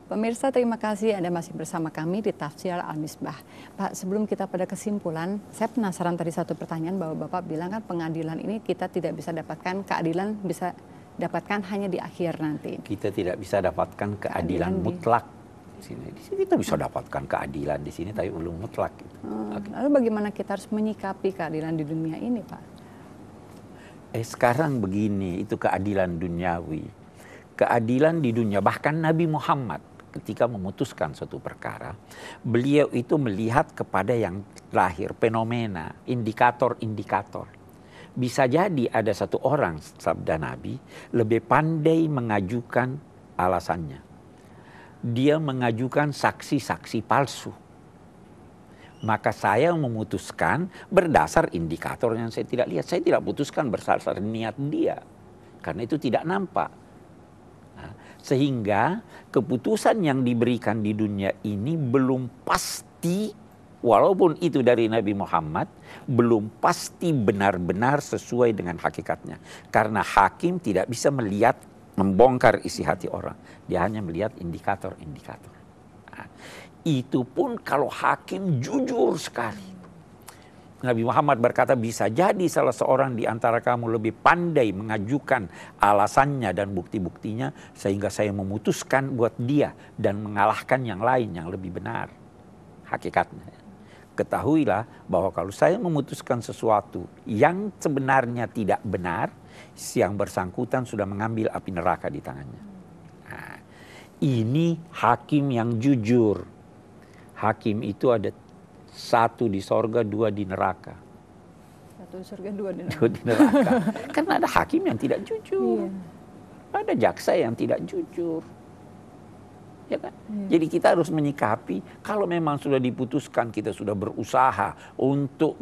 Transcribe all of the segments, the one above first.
Pemirsa, terima kasih Anda masih bersama kami di Tafsir Al-Misbah. Pak, sebelum kita pada kesimpulan, saya penasaran tadi satu pertanyaan bahwa Bapak bilang kan pengadilan ini kita tidak bisa dapatkan keadilan, bisa dapatkan hanya di akhir nanti. Kita tidak bisa dapatkan keadilan mutlak. Di sini kita bisa dapatkan keadilan di sini, tapi belum mutlak. Gitu. Lalu bagaimana kita harus menyikapi keadilan di dunia ini, Pak? Sekarang begini, itu keadilan duniawi. Keadilan di dunia, bahkan Nabi Muhammad ketika memutuskan suatu perkara, beliau itu melihat kepada yang lahir, fenomena, indikator-indikator. Bisa jadi ada satu orang, sabda Nabi, lebih pandai mengajukan alasannya. Dia mengajukan saksi-saksi palsu. Maka saya memutuskan berdasar indikator yang saya tidak lihat. Saya tidak putuskan berdasar niat dia. Karena itu tidak nampak. Nah, sehingga keputusan yang diberikan di dunia ini belum pasti, walaupun itu dari Nabi Muhammad, belum pasti benar-benar sesuai dengan hakikatnya. Karena hakim tidak bisa melihat, membongkar isi hati orang. Dia hanya melihat indikator-indikator. Nah, itu pun kalau hakim jujur sekali. Nabi Muhammad berkata, bisa jadi salah seorang di antara kamu lebih pandai mengajukan alasannya dan bukti-buktinya, sehingga saya memutuskan buat dia dan mengalahkan yang lain yang lebih benar. Hakikatnya. Ketahuilah bahwa kalau saya memutuskan sesuatu yang sebenarnya tidak benar, yang bersangkutan sudah mengambil api neraka di tangannya. Nah, ini hakim yang jujur. Hakim itu ada satu di sorga, dua di neraka. Satu di sorga, dua di neraka. Dua di neraka. Karena ada hakim yang tidak jujur. Iya. Ada jaksa yang tidak jujur. Ya kan? Iya. Jadi kita harus menyikapi, kalau memang sudah diputuskan, kita sudah berusaha untuk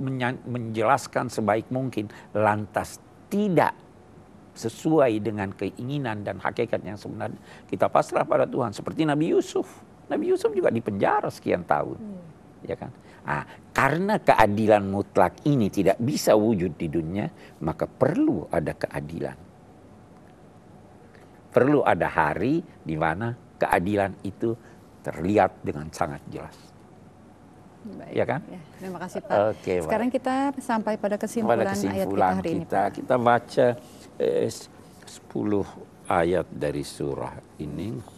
menjelaskan sebaik mungkin, lantas tidak sesuai dengan keinginan dan hakikat yang sebenarnya, kita pasrah pada Tuhan. Seperti Nabi Yusuf. Nabi Yusuf juga dipenjara sekian tahun. Ya kan? Nah, karena keadilan mutlak ini tidak bisa wujud di dunia, maka perlu ada keadilan. Perlu ada hari di mana keadilan itu terlihat dengan sangat jelas. Baik, ya kan? Ya, terima kasih Pak. Sekarang kita sampai pada kesimpulan ayat kita hari ini, Pak. Kita baca 10 ayat dari surah ini.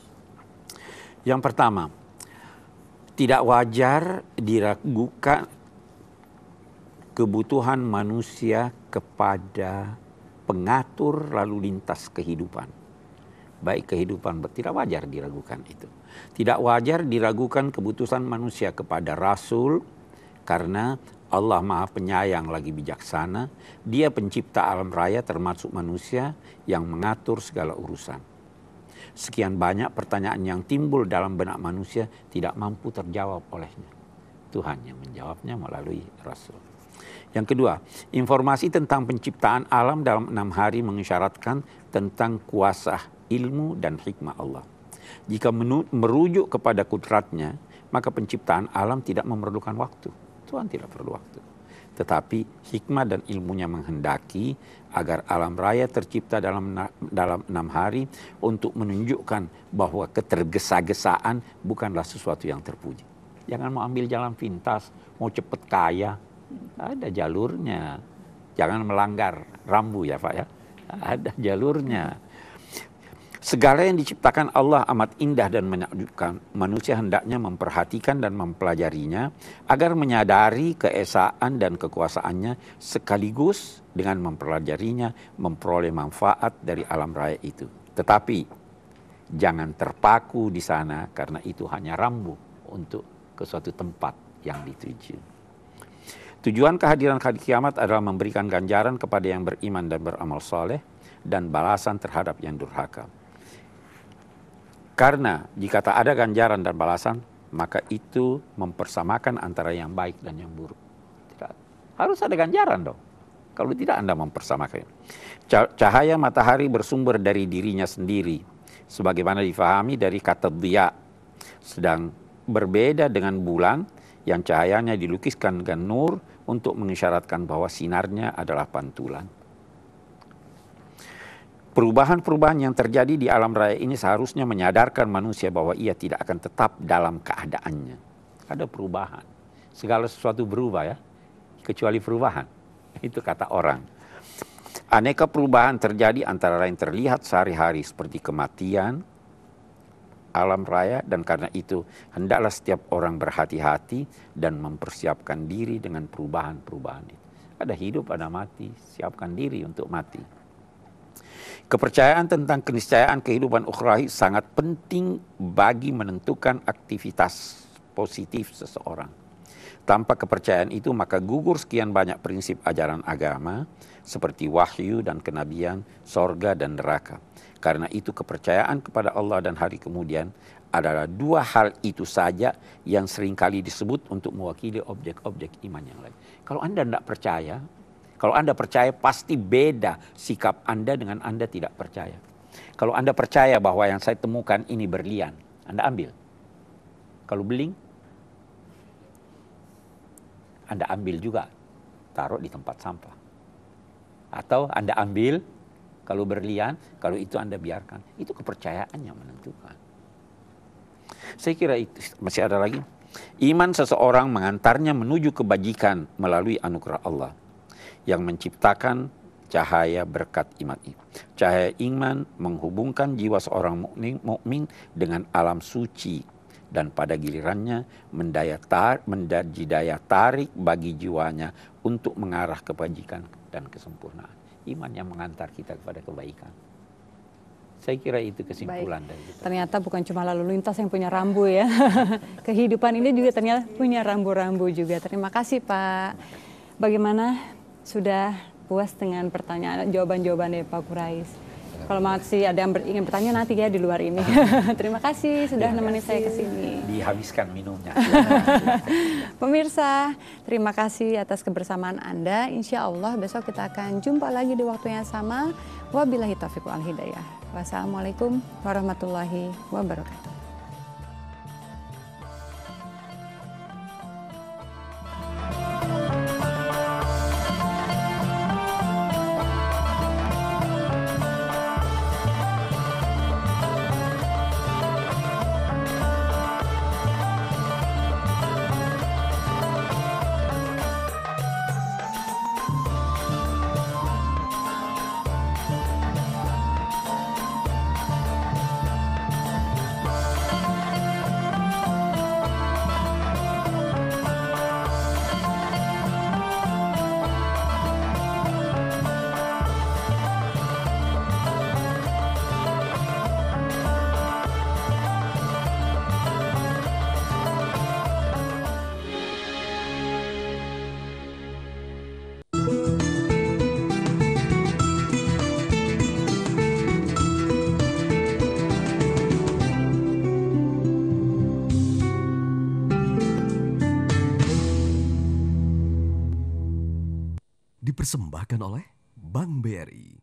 Yang pertama, tidak wajar diragukan kebutuhan manusia kepada pengatur lalu lintas kehidupan. Baik kehidupan, tidak wajar diragukan itu. Tidak wajar diragukan kebutuhan manusia kepada Rasul, karena Allah Maha Penyayang lagi bijaksana. Dia pencipta alam raya termasuk manusia yang mengatur segala urusan. Sekian banyak pertanyaan yang timbul dalam benak manusia tidak mampu terjawab olehnya. Tuhan yang menjawabnya melalui Rasul. Yang kedua, informasi tentang penciptaan alam dalam 6 hari mengisyaratkan tentang kuasa, ilmu, dan hikmah Allah. Jika merujuk kepada kudratnya, maka penciptaan alam tidak memerlukan waktu. Tuhan tidak perlu waktu. Tetapi hikmah dan ilmunya menghendaki agar alam raya tercipta dalam 6 hari untuk menunjukkan bahwa ketergesa-gesaan bukanlah sesuatu yang terpuji. Jangan mau ambil jalan pintas, mau cepat kaya, ada jalurnya. Jangan melanggar rambu ya Pak ya, ada jalurnya. Segala yang diciptakan Allah amat indah dan menakjubkan. Manusia hendaknya memperhatikan dan mempelajarinya agar menyadari keesaan dan kekuasaannya, sekaligus dengan mempelajarinya memperoleh manfaat dari alam raya itu. Tetapi jangan terpaku di sana, karena itu hanya rambu untuk ke suatu tempat yang dituju. Tujuan kehadiran hari kiamat adalah memberikan ganjaran kepada yang beriman dan beramal soleh, dan balasan terhadap yang durhaka. Karena jika tak ada ganjaran dan balasan, maka itu mempersamakan antara yang baik dan yang buruk. Tidak. Harus ada ganjaran dong. Kalau tidak, Anda mempersamakan. Cahaya matahari bersumber dari dirinya sendiri, sebagaimana difahami dari kata dhiya. Sedang berbeda dengan bulan yang cahayanya dilukiskan dengan nur untuk mengisyaratkan bahwa sinarnya adalah pantulan. perubahan-perubahan yang terjadi di alam raya ini seharusnya menyadarkan manusia bahwa ia tidak akan tetap dalam keadaannya. Ada perubahan. Segala sesuatu berubah ya, kecuali perubahan. Itu kata orang. Aneka perubahan terjadi antara lain terlihat sehari-hari seperti kematian, alam raya, dan karena itu hendaklah setiap orang berhati-hati dan mempersiapkan diri dengan perubahan-perubahan itu. Ada hidup, ada mati, siapkan diri untuk mati. Kepercayaan tentang keniscayaan kehidupan ukhrawi sangat penting bagi menentukan aktivitas positif seseorang. Tanpa kepercayaan itu maka gugur sekian banyak prinsip ajaran agama seperti wahyu dan kenabian, sorga dan neraka. Karena itu kepercayaan kepada Allah dan hari kemudian adalah dua hal itu saja yang seringkali disebut untuk mewakili objek-objek iman yang lain. Kalau Anda tidak percaya, kalau Anda percaya pasti beda sikap Anda dengan Anda tidak percaya. Kalau Anda percaya bahwa yang saya temukan ini berlian, Anda ambil. Kalau beling, Anda ambil juga, taruh di tempat sampah. Atau Anda ambil, kalau berlian, kalau itu Anda biarkan. Itu kepercayaan yang menentukan. Saya kira itu masih ada lagi. Iman seseorang mengantarnya menuju kebajikan melalui anugerah Allah yang menciptakan cahaya berkat iman itu. Cahaya iman menghubungkan jiwa seorang mukmin dengan alam suci dan pada gilirannya menjadi daya tarik bagi jiwanya untuk mengarah kebajikan dan kesempurnaan. Iman yang mengantar kita kepada kebaikan. Saya kira itu kesimpulan dari kita. Ternyata bukan cuma lalu lintas yang punya rambu ya. Kehidupan ini juga ternyata punya rambu-rambu juga. Terima kasih Pak. Bagaimana, sudah puas dengan pertanyaan, jawaban-jawaban dari Pak Quraish? Kalau masih ada yang ingin bertanya nanti ya di luar ini. Terima kasih sudah nemenin saya ke sini. Dihabiskan minumnya. Pemirsa, terima kasih atas kebersamaan Anda. Insya Allah besok kita akan jumpa lagi di waktu yang sama. Wabillahi taufiq wal hidayah. Wassalamualaikum warahmatullahi wabarakatuh. Dipersembahkan oleh Bank BRI.